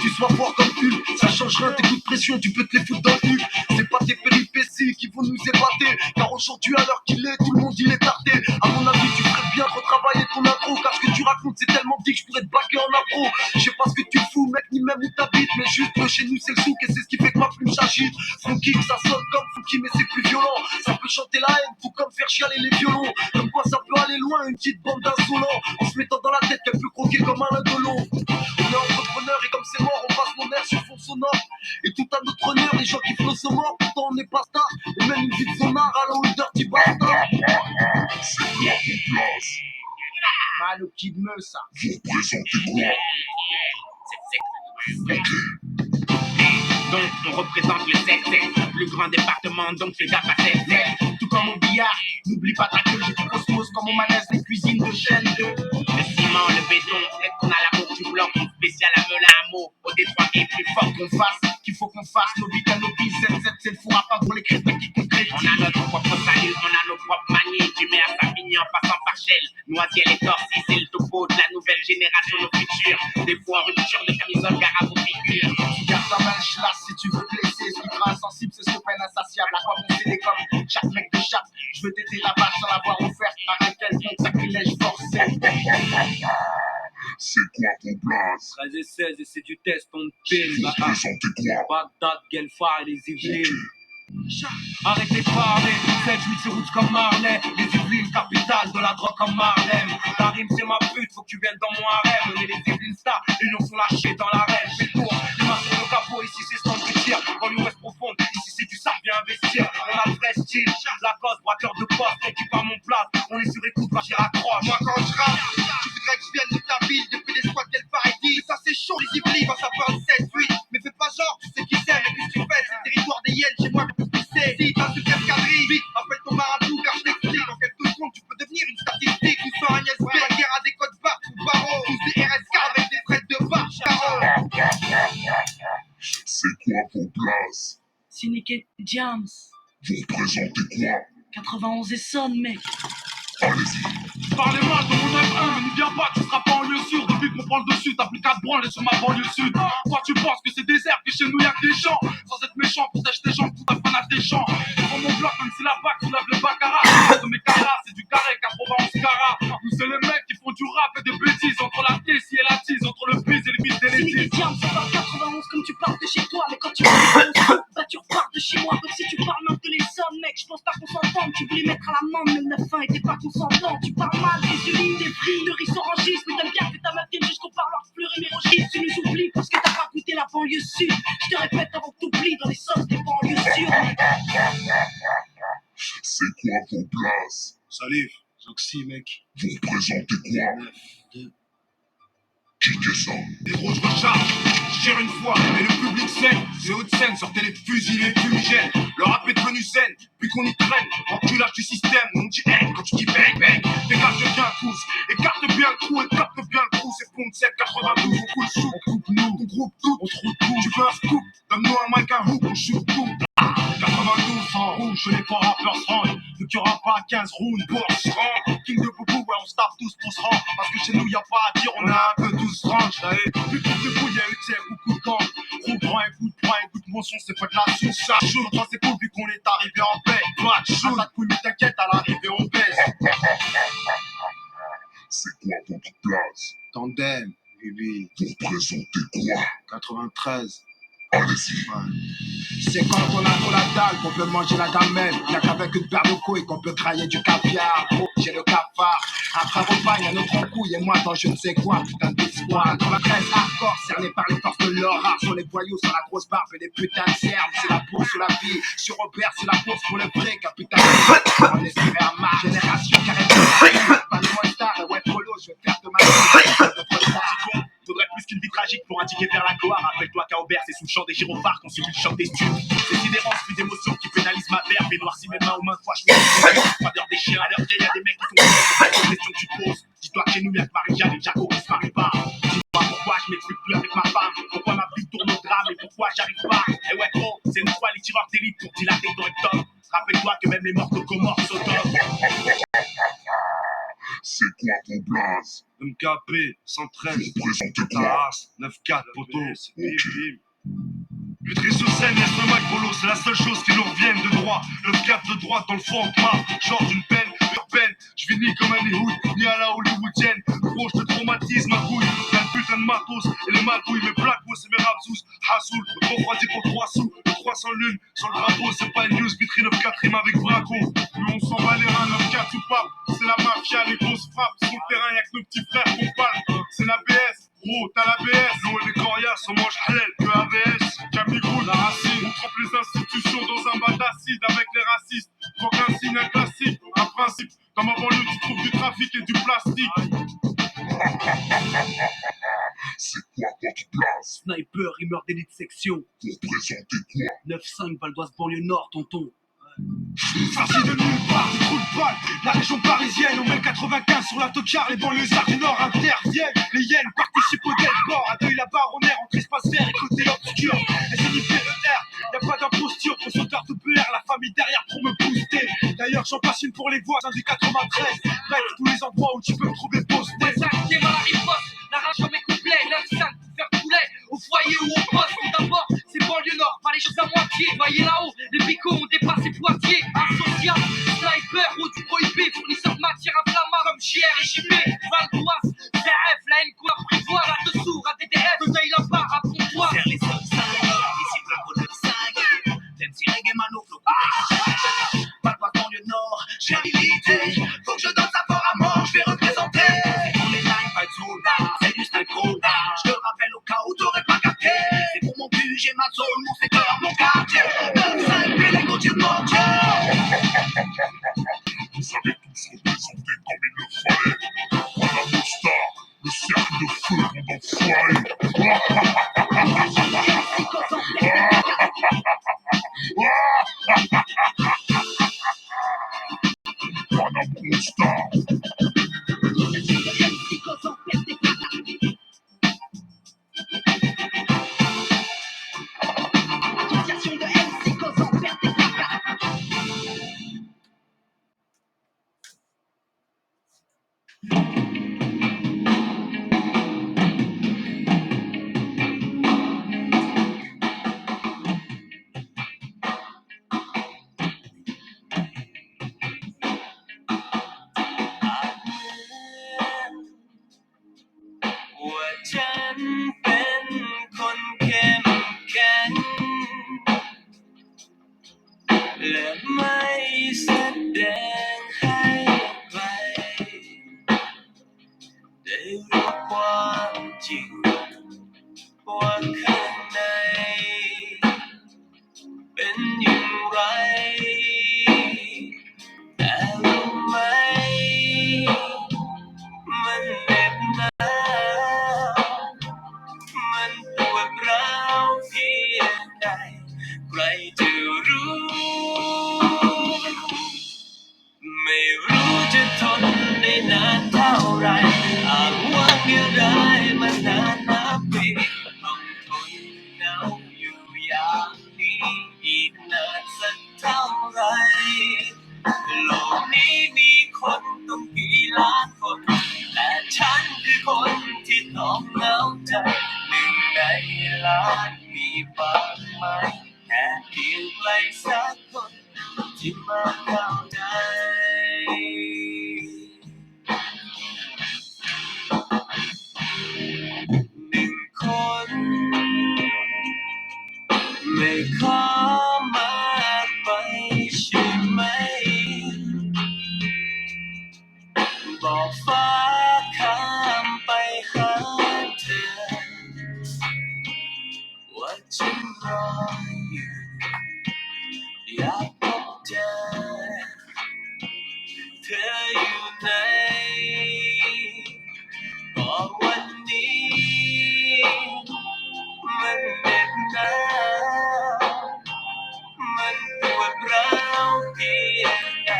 tu sois fort comme Hulk, ça change rien, tes coups de pression, tu peux te les foutre dans le cul. C'est pas tes péripéties qui vont nous épater, car aujourd'hui à l'heure qu'il est, tout le monde il est tardé. À mon avis, tu ferais bien de retravailler ton intro, car ce que tu racontes c'est tellement dit que je pourrais te baquer en impro. Je sais pas ce que tu fous, mec, ni même où t'habites, mais juste que chez nous c'est le souk et c'est ce qui fait que ma plume s'agite. Funky, ça sonne comme Funky, mais c'est plus violent. Ça peut chanter la haine, tout comme faire chialer les violons. Comme quoi ça peut aller loin, une petite bande d'insolents, en se mettant dans la tête qu'elle peut croquer comme un indolent. On est entrepreneur et comme c'est mort, on passe mon air sur fond sonore. Et tout à notre honneur, les gens qui flottent sont morts, pourtant on n'est pas star. On mène une vie de sonar à l'eau dirty bastard. C'est quoi ton place? Mal au kid me ça. Vous représentez quoi? Donc on représente le 7-7, le grand département, donc fais gaffe à 7-7. Tout comme au billard, n'oublie pas ta queue, j'ai du cosmos comme au manège des cuisines de chaîne 2. Le ciment, le béton, peut-être qu'on a l'amour du bloc, spécial à Melun à mot, au Détroit est plus fort qu'on fasse, qu'il faut qu'on fasse, nos vies, nos billes, 7-7 c'est le four à pas pour les crétins qui concrétisent. On a notre propre salut, on a nos propres manies, du mai à Savigny en passant par Shell, Noisiel et Torcy, c'est le topo de la nouvelle génération, nos futurs, des fois en rupture de camisole, gare à vos figures. Garde ta main chlasse si tu veux te laisser. Ce qui te rend insensible, c'est ce peine insatiable. À quoi bon céder comme chaque mec de chape? Je veux t'aider la vache sans l'avoir offerte par un quelconque sacrilège forcé. C'est quoi ton place? 13 et 16 et c'est du test, on te Vous pile. représentez quoi? Bagdad, Guelfar et les Yvelines. Arrêtez de parler, 7-8 c'est route comme Marley. Les Yvelines, capitale de la drogue comme Marlem. La rime c'est ma pute, faut que tu viennes dans mon harem. On est les Yvelines stars, ils nous sont lâchés dans l'arène. Fais le tour, les mains sur le capot, ici c'est stand de tir. Dans l'ouest profonde, ici c'est du sable, viens investir. On a le vrai style, la cause, braqueur de poste, équipe à mon place. On est sur écoute, va à croche. Moi quand je rappe, tu voudrais que je vienne de ta ville depuis des squats qu'elle paradis. Mais ça c'est chaud les Yvelines quand ça parle 7-8. Mais fais pas genre, tu sais qui c'est, mais qu'est-ce que tu fais? C'est le territoire des hyènes, chez moi je peux pisser. Si t'as su faire quadrille, vite, appelle ton marabout car je t'explique. En quelques secondes tu peux devenir une statistique. Tout ça Agnès B, la guerre à des codes barres ou barreaux. Tous des RSK avec des frais de barre, charo. C'est quoi vos places? Cynic et Jams. Vous représentez quoi? 91 et sonne, mec. Allez-y. Parlez-moi de mon 9-1, mais n'y viens pas, tu seras pas en lieu sûr. Depuis qu'on prend le dessus, t'as plus qu'à te branler sur ma banlieue sud. Toi tu penses que c'est désert, que chez nous y'a que des gens. Sans être méchant, protège tes jambes, tout à fanat des champs. Dans mon bloc, même si la bac soulève le baccarat. De mes caras, c'est du carré, 91 carats. Nous c'est les mecs qui font du rap et des bêtises. Entre la tessie et la tise, entre le bise et le bise des Cynic et lessives. Jams, ça parle 91 comme tu parles de chez toi. Mais quand tu parles bah tu repars de chez moi. Comme si tu parles même de les sommes, mec. Je pense pas qu'on s'entende. Tu voulais mettre à l'amende, mais le 9-1 était pas consentant. Tu parles mal des urines, des prix, de riz orangistes. Mais t'aimes bien que ta meuf vienne jusqu'au parloir fleurir mes registres. Tu nous oublies parce que t'as pas goûté la banlieue sud. Je te répète avant que t'oublies dans les sauces des banlieues sud. C'est quoi vos places? Salif, Zoxy mec. Vous représentez quoi? Qui que ça? Les gros, je recharge, je tire une fois, et le public saigne. C'est haute scène, sortez les fusils, les fumigènes. Le rap est devenu zen, puis qu'on y traîne. Enculage du système, on dit haine quand tu dis bang bang. Dégage bien le pouce, écarte bien le trou, écarte bien le trou. C'est Ponte 7, 92, on coule sous. On coupe nous, on groupe tout, on trouve tout. Tu veux un scoop, donne-nous un mic, un hook, on shoot tout. 92 en rouge, les trois rappeurs se rendent. Vu qu'il y aura pas 15 rounds pour se rendre. King de Boubou, ouais, on se tape tous pour se rendre. Parce que chez nous, y a pas à dire, on a un peu tous range. Plus de fouille, y'a eu, tu sais, beaucoup de temps. Gros, prends un coup de mon son, c'est pas de la sauce. Ça chaud, toi, c'est cool, vu qu'on est arrivé en paix. Toi, tu chaud, la couille, mais t'inquiète, à l'arrivée, on baisse. C'est quoi votre place? Tandem, Bibi. Vous représentez quoi? 93. Allez-y. C'est quand on a trop la dalle qu'on peut manger la gamelle. Y'a qu'avec une paire de couilles qu'on peut crailler du caviar. Gros, j'ai le cafard. Après repas, y'a notre couille et moi dans je ne sais quoi. Putain d'espoir. Dans la 13 hardcore, cerné par les forces de l'or. Sur les voyous, sur la grosse barbe et les putains de cernes. C'est la bourse ou la vie. Sur Robert, c'est la bourse pour le vrai capital. On espérait à ma génération carrément. Pas de star et ouais, polo, je vais faire de ma vie. Faudrait plus qu'une vie tragique pour indiquer vers la gloire. Rappelle-toi qu'à Aubert, c'est sous le champ des gyrophares qu'on subit le choc des stupes. C'est sidérance, plus d'émotions qui pénalisent ma verve et noircit mes mains aux mains. Fois, je me froideur des chiens. À l'heure qu'il y a des mecs qui sont c'est pas une question que tu te poses. Dis-toi que chez nous, y'a que Marie-Jeanne et Jaco qui se marient pas. Dis-moi pourquoi je m'explique plus avec ma femme. Pourquoi ma vie tourne au drame et pourquoi j'arrive pas. Et ouais, gros, c'est nous trois les tireurs d'élite pour dilater ton rectum. Rappelle-toi que même les morts de Comores s'automent. C'est quoi ton blaze? MKP 113, Pour présenter ta quoi? race, 9-4, poteau, bim bim. Lutry sur scène, laisse le mic polo, c'est la seule chose qui nous revienne de droit. Le 4 de droite dans le fond de ma, genre d'une peine urbaine. Je vis ni comme un Hollywood, ni à la hollywoodienne. Gros, je te traumatise ma couille, y'a le putain de matos et les magouilles, mes black mots, c'est mes rapsous. Hassoul, le refroidi pour 3 sous, le 300 lune, sur le drapeau, c'est pas une news, vitry 9-4 rime avec Braco. Nous on s'en bat les reins, 9-4 ou pas, c'est la mafia, les grosses frappes. Sur le terrain, y'a que nos petits frères qu'on parle, c'est la BS. Gros, t'as la BS, nous et les coriaces, on mange halal, que AVS, Camille Gould, la racine. On trempe les institutions dans un bain d'acide avec les racistes. Faut qu'un signe, un classique, un principe. Dans ma banlieue, tu trouves du trafic et du plastique. C'est quoi votre blaze? Sniper, rimeur d'élite section. Pour présenter quoi? 9-5, Val d'Oise, banlieue nord, tonton. Sorti de nulle part, du trou de balle, la région parisienne, on met le 95 sur l'autocar, les banlieusards du Nord interviennent, les hyènes participent au décor, à deuil la barre, on est rentré espace vert, écoutez l'obscur, SNIPER, y'a pas d'imposture, pour sauteur de PR, la famille derrière pour me booster, d'ailleurs j'en passe une pour les voisins du 93, bref, tous les endroits où tu peux me trouver posté. 5e à la riposte, la rage sur mes couplets, 9-5 pour faire poulet, au foyer ou au poste, d'abord, c'est banlieue nord, pas les choses à moitié, voyez là-haut, les picots ont dépassé Poitiers, insociable, sniper, haut du prohibé, fournisseur de matière inflammable comme JR et JB, Val d'Oise, CRF, la haine qu'on apprivoise, là-dessous, à DDF, de taille là-bas, à comptoir. Vers les sols 5, ici Flaco 9-5, MC Reggae Mano, Flo Val d'Oise, banlieue nord, j'ai habilité, faut que je donne ça fort à mort, je vais représenter. Pour les 9 pas de soldats, c'est du sniper, je te rappelle au cas où t'aurais pas capté. C'est pour mon but, j'ai ma zone, mon secteur, mon quartier, 9-5, puis les côtiers de mon Dieu. Vous avez tous représenté comme il le fallait. Voilà nos stars, le cercle de feu qu'on Voilà mon star. Association de MC causant perte des placas.ว่าฉันเป็นคนเข้มแข็งและไม่แสดงให้ใครได้รู้ความจริงว่าข้างในเป็นอย่างไรแต่รู้ไหมมันเหน็บหนาวมันปวดร้าวเพียงใดใครจะรู้ไม่รู้จะทนได้นานเท่าไรอาจว่าเดียวดายมานานนับปีต้องทนหนาวอยู่อย่างนี้อีกนานสักเท่าไรโลกนี้มีคนต้องกี่ล้านคนแต่ฉันคือคนที่ต้องเหงาใจหนึ่งในล้านมีบ้างไหมแค่เพียงใครสักคนที่มาเข้าใจหนึ่งคนไม่ขอมากไปใช่ไหมบอกฟ้าข้ามไปหาเธอว่าฉันรออยู่อยากพบเจอเธออยู่ไหนบอกวันนี้มันเหน็บหนาวมันปวดร้าวเพียงใด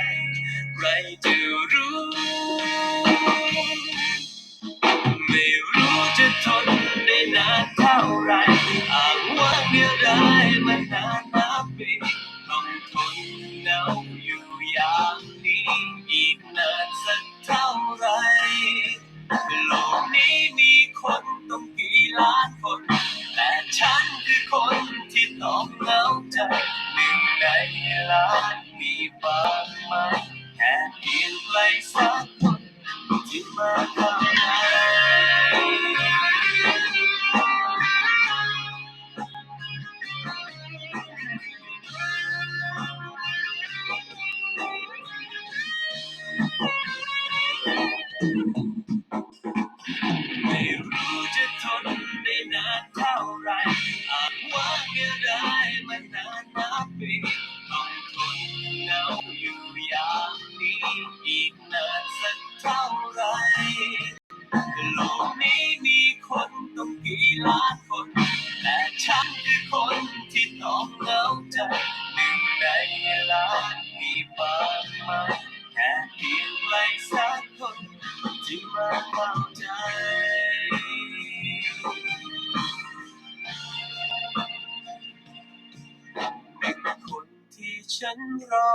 ใครจะรู้ไม่รู้จะทนได้นานเท่าไรอ้างว่างเดียวดายมานานนับปีต้องทนหนาวอยู่อย่างนี้อีกนานสักเท่าไร คนที่ต้องเหงาใจหนึ่งในล้านมีบางไหมแค่เพียงใครสักคนที่มาเข้าใจคนที่ฉันรอ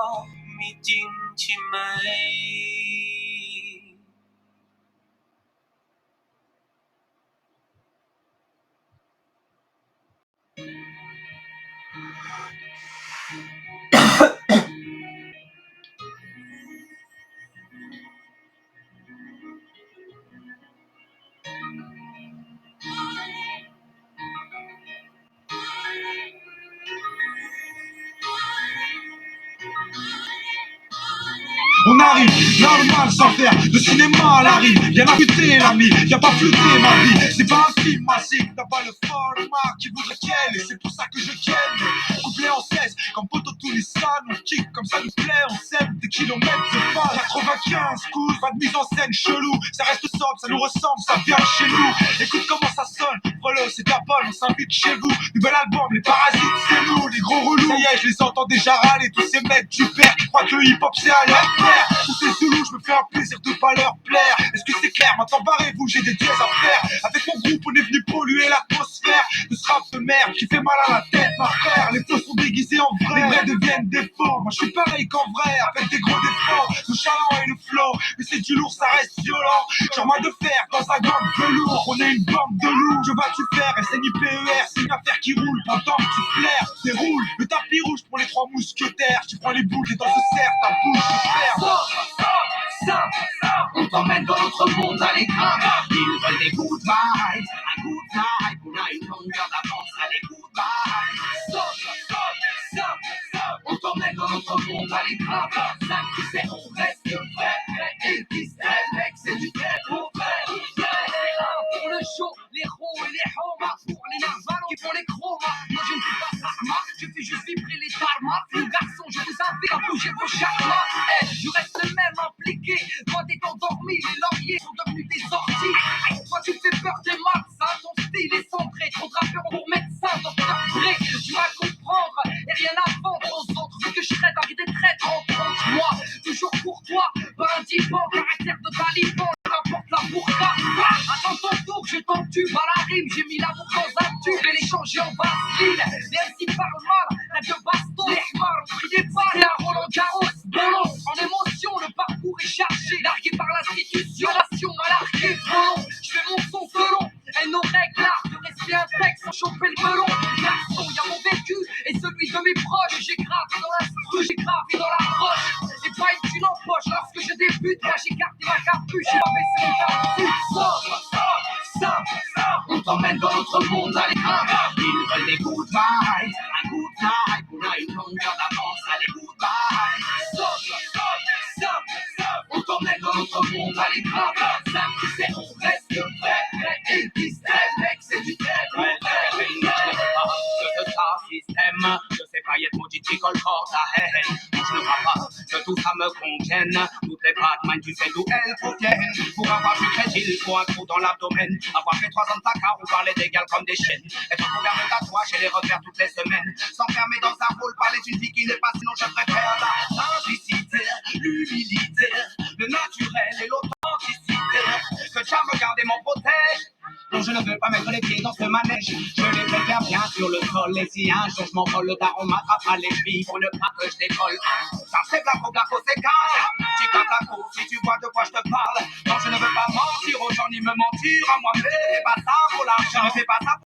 มีจริงใช่ไหมOn arrive, normal sans faire de cinéma à la rime. Viens affûter l'ami, viens pas flûter ma vie. C'est pas un film magique, t'as pas le format qui voudrait qu'elle. Et c'est pour ça que je ken. Couplé en 16, comme Poto Toulissan. On kick comme ça nous plaît, on sème des kilomètres de pas. 95 coups, pas de mise en scène chelou. Ça reste sobre, ça nous ressemble, ça vient de chez nous. Écoute comment ça sonne, Frollo c'est ta bonne, on s'invite chez vous. Nouvel album, les parasites c'est nous, les gros relous. Ça y est, je les entends déjà râler, tous ces mecs du père qui croient que le hip-hop c'est à leur père. Tous ces Zoulous, je me fais un plaisir de pas leur plaire. Est-ce que c'est clair? Maintenant barrez-vous, j'ai des dièses à faire. Avec mon groupe, on est venu polluer l'atmosphère de ce rap de merde qui fait mal à la tête, ma frère. Les faux sont déguisés en vrai, les vrais deviennent des faux. Moi je suis pareil qu'en vrai, avec des gros défauts. Le chaland et le flow, mais c'est du lourd, ça reste violent. Genre moi de fer dans un gang velours. On est une bande de loups, je vas tu faire SNIPER, c'est une affaire qui roule pendant que tu flaires. Déroule le tapis rouge pour les trois mousquetaires. Tu prends les boules et dans ce cerf, ta bouche se ferme. On t'emmène dans notre monde à l'écran. Ils veulent des good vibes, un good vibe. On a une longueur d'avance, allez good vibes. On t'emmène dans notre monde à l'écran. 5 tu sais, on reste vrai. Et qui se mec, c'est du très pour vrai. Pour le show, les ros et les homas. Pour les narvalos qui font les chromas. Moi je ne fais pas sarma, je fais juste vibrer les tarmas. Le garçon, je vous invite à bouger vos chakras. Je reste le même impliqué. Toi t'es endormi, les lauriers sont devenus des orties. Toi tu fais peur des maths, ton style est centré. Trop de rappeurs pour médecin, docteur Dre. Tu vas comprendre et rien à vendre aux autres. Vu que je traite avec des traîtres entre moi. Toujours pour toi, pas un divan, caractère de taliban. Rapporte la burqa. Attends ton tour, je t'entube à la rime. J'ai mis l'amour dans un tube et l'échanger en vaseline. Les MC parlent mal, la de baston. Les hmars ont pris des balles et à Roland Garros. Bolos, en émotion, le parcours est chargé. Largué par l'institution, nation mal largué, frelon. Je fais mon son selon. Elle nous règle l'art de rester un texte sans choper le melon. Garçon, y'a mon vécu et celui de mes proches. J'ai gravé dans l'instru, j'ai gravé dans la roche. Et pas une thune en poche lorsque je débute. Là j'ai gardé ma capuche, j'ai pas baissé mon capuche. On t'emmène dans notre monde à l'écran. Ils veulent des good vibes, un good vibe. On a une longueur d'avance, allez good vibes. On t'emmène dans notre monde à l'écran. 5 tu sais, on reste vrai. Et qui se mec, c'est du très vrai. De ça système, je sais pas, y'a de maudit qui colle fort ta haine. Je ne crois pas que tout ça me convienne. Toutes les Batman, tu sais d'où elles proviennent. Pour avoir vu crédit, il faut un trou dans l'abdomen. Avoir fait 3 ans de placard, on parlait d'égal comme des chiennes. Être couvert de tatouages et les refaire toutes les semaines. S'enfermer dans un rôle, parler d'une vie qui n'est pas, sinon je préfère la simplicité, l'humilité, le naturel et l'authenticité. Que Tcha me garde et m'en protège. Non, je ne veux pas mettre les pieds dans ce manège. Je les préfère bien sur le sol. Et si un jour je m'envole, le daron m'attrape à les filles pour ne pas que je décolle. Ça c'est blaco, c'est calme. Tic-tac-taco, si tu vois de quoi je te parle. Non, je ne veux pas mentir aux gens ni me mentir à moi-même. Je ne fais pas ça pour l'argent. Je ne fais pas ça pour